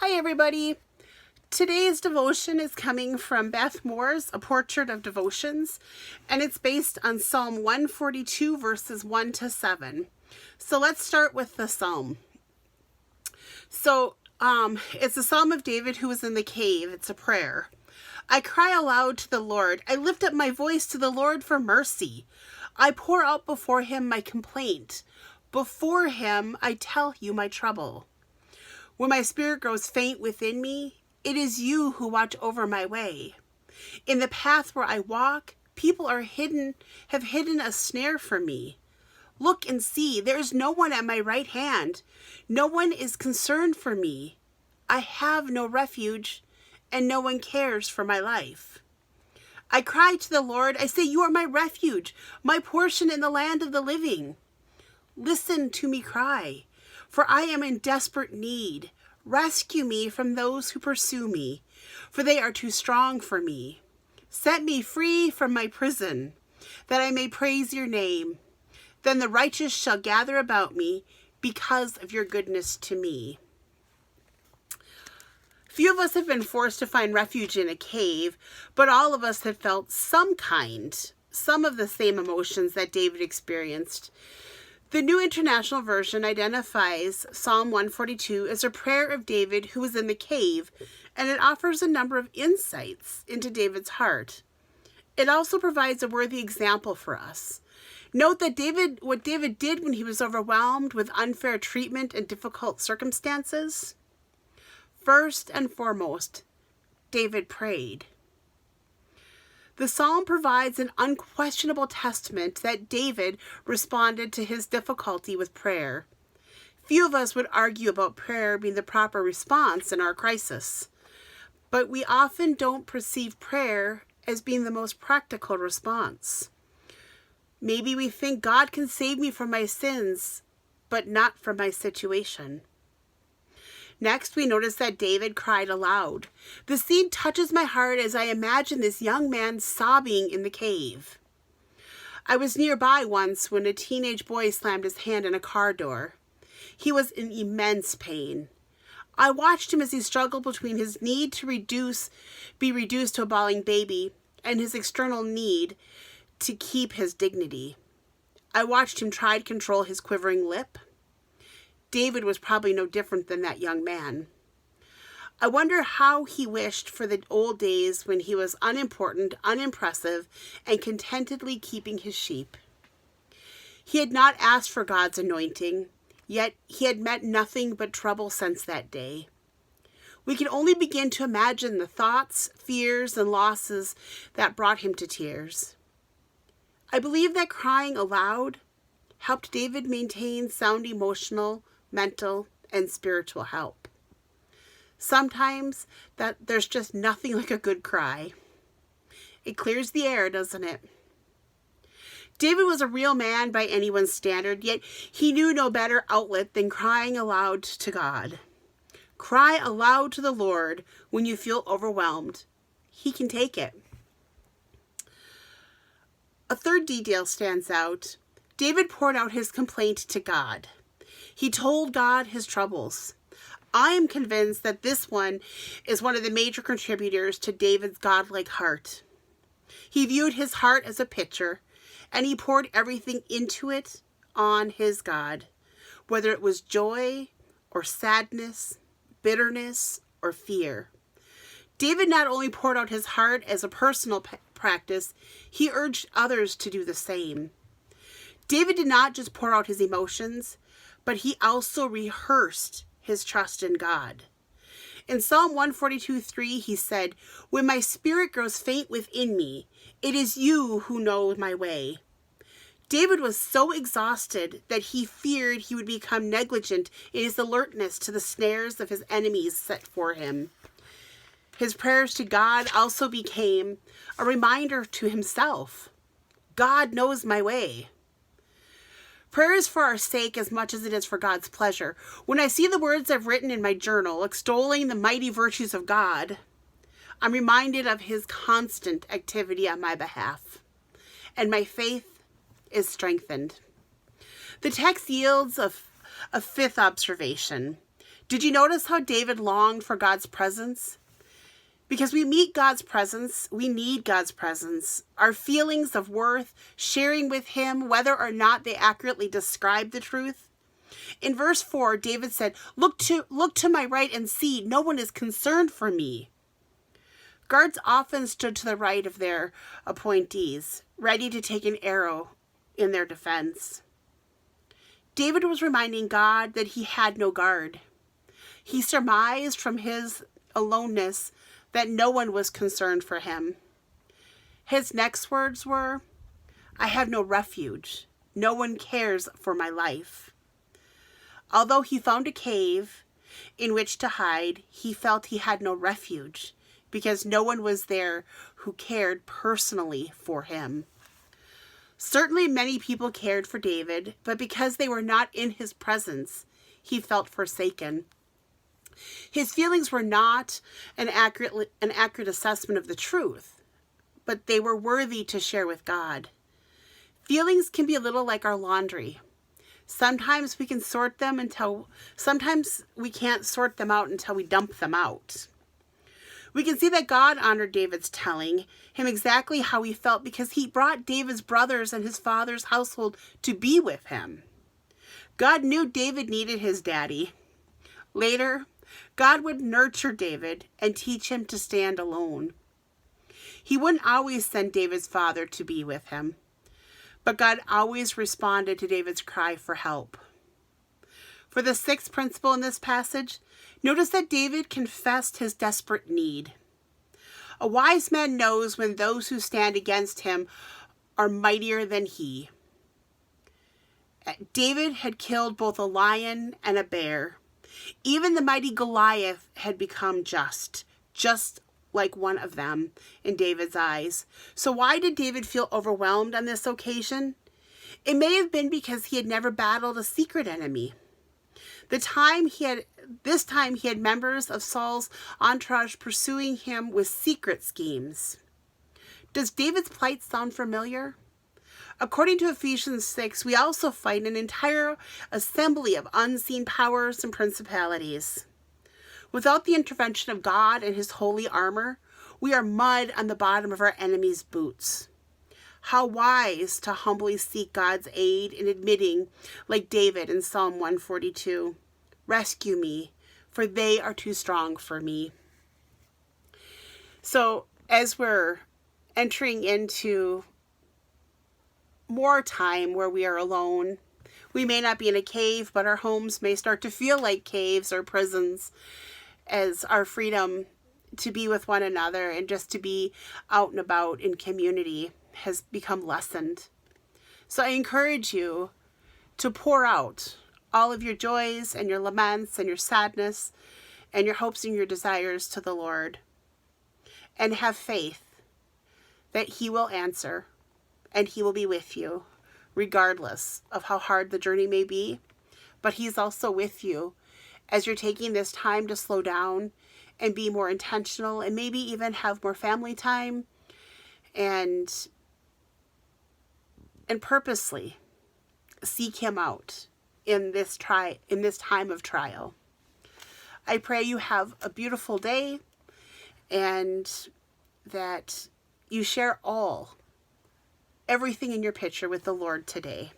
Hi everybody. Today's devotion is coming from Beth Moore's A Portrait of Devotions, and it's based on Psalm 142 verses 1 to 7. So let's start with the psalm. It's a psalm of David who was in the cave. It's a prayer. I cry aloud to the Lord. I lift up my voice to the Lord for mercy. I pour out before him my complaint. Before him I tell you my trouble. When my spirit grows faint within me, it is you who watch over my way. In the path where I walk, people have hidden a snare for me. Look and see, there is no one at my right hand. No one is concerned for me. I have no refuge, and no one cares for my life. I cry to the Lord, I say, you are my refuge, my portion in the land of the living. Listen to me cry, for I am in desperate need. Rescue me from those who pursue me, for they are too strong for me. Set me free from my prison, that I may praise your name. Then the righteous shall gather about me because of your goodness to me. Few of us have been forced to find refuge in a cave, but all of us have felt some of the same emotions that David experienced. The New International Version identifies Psalm 142 as a prayer of David who was in the cave, and it offers a number of insights into David's heart. It also provides a worthy example for us. Note that what David did when he was overwhelmed with unfair treatment and difficult circumstances. First and foremost, David prayed. The psalm provides an unquestionable testament that David responded to his difficulty with prayer. Few of us would argue about prayer being the proper response in our crisis, but we often don't perceive prayer as being the most practical response. Maybe we think God can save me from my sins, but not from my situation. Next, we notice that David cried aloud. The scene touches my heart as I imagine this young man sobbing in the cave. I was nearby once when a teenage boy slammed his hand in a car door. He was in immense pain. I watched him as he struggled between his need to be reduced to a bawling baby and his external need to keep his dignity. I watched him try to control his quivering lip. David was probably no different than that young man. I wonder how he wished for the old days when he was unimportant, unimpressive, and contentedly keeping his sheep. He had not asked for God's anointing, yet he had met nothing but trouble since that day. We can only begin to imagine the thoughts, fears, and losses that brought him to tears. I believe that crying aloud helped David maintain sound emotional, mental, and spiritual health. Sometimes there's just nothing like a good cry. It clears the air, doesn't it? David was a real man by anyone's standard, yet he knew no better outlet than crying aloud to God. Cry aloud to the Lord when you feel overwhelmed. He can take it. A third detail stands out. David poured out his complaint to God. He told God his troubles. I am convinced that this one is one of the major contributors to David's godlike heart. He viewed his heart as a pitcher, and he poured everything into it on his God, whether it was joy or sadness, bitterness or fear. David not only poured out his heart as a personal practice, he urged others to do the same. David did not just pour out his emotions, but he also rehearsed his trust in God. In Psalm 142:3, he said, when my spirit grows faint within me, it is you who know my way. David was so exhausted that he feared he would become negligent in his alertness to the snares of his enemies set for him. His prayers to God also became a reminder to himself. God knows my way. Prayer is for our sake as much as it is for God's pleasure. When I see the words I've written in my journal extolling the mighty virtues of God, I'm reminded of his constant activity on my behalf, and my faith is strengthened. The text yields a fifth observation. Did you notice how David longed for God's presence? Because we need God's presence. Our feelings of worth, sharing with him, whether or not they accurately describe the truth. In verse 4, David said, look to my right and see, no one is concerned for me. Guards often stood to the right of their appointees, ready to take an arrow in their defense. David was reminding God that he had no guard. He surmised from his aloneness that no one was concerned for him. His next words were, I have no refuge. No one cares for my life. Although he found a cave in which to hide, he felt he had no refuge because no one was there who cared personally for him. Certainly many people cared for David, but because they were not in his presence, he felt forsaken. His feelings were not an accurate assessment of the truth, but they were worthy to share with God. Feelings can be a little like our laundry. Sometimes we can sort them sometimes we can't sort them out until we dump them out. We can see that God honored David's telling him exactly how he felt because he brought David's brothers and his father's household to be with him. God knew David needed his daddy. Later, God would nurture David and teach him to stand alone. He wouldn't always send David's father to be with him, but God always responded to David's cry for help. For the sixth principle in this passage, notice that David confessed his desperate need. A wise man knows when those who stand against him are mightier than he. David had killed both a lion and a bear. Even the mighty Goliath had become just like one of them in David's eyes. So why did David feel overwhelmed on this occasion? It may have been because he had never battled a secret enemy. This time he had members of Saul's entourage pursuing him with secret schemes. Does David's plight sound familiar? According to Ephesians 6, we also fight an entire assembly of unseen powers and principalities. Without the intervention of God and his holy armor, we are mud on the bottom of our enemy's boots. How wise to humbly seek God's aid in admitting, like David in Psalm 142, rescue me, for they are too strong for me. So as we're entering into more time where we are alone, we may not be in a cave, but our homes may start to feel like caves or prisons, as our freedom to be with one another and just to be out and about in community has become lessened. So I encourage you to pour out all of your joys and your laments and your sadness and your hopes and your desires to the Lord, and have faith that he will answer and he will be with you regardless of how hard the journey may be. But he's also with you as you're taking this time to slow down and be more intentional and maybe even have more family time and purposely seek him out in this time of trial. I pray you have a beautiful day and that you share everything in your picture with the Lord today.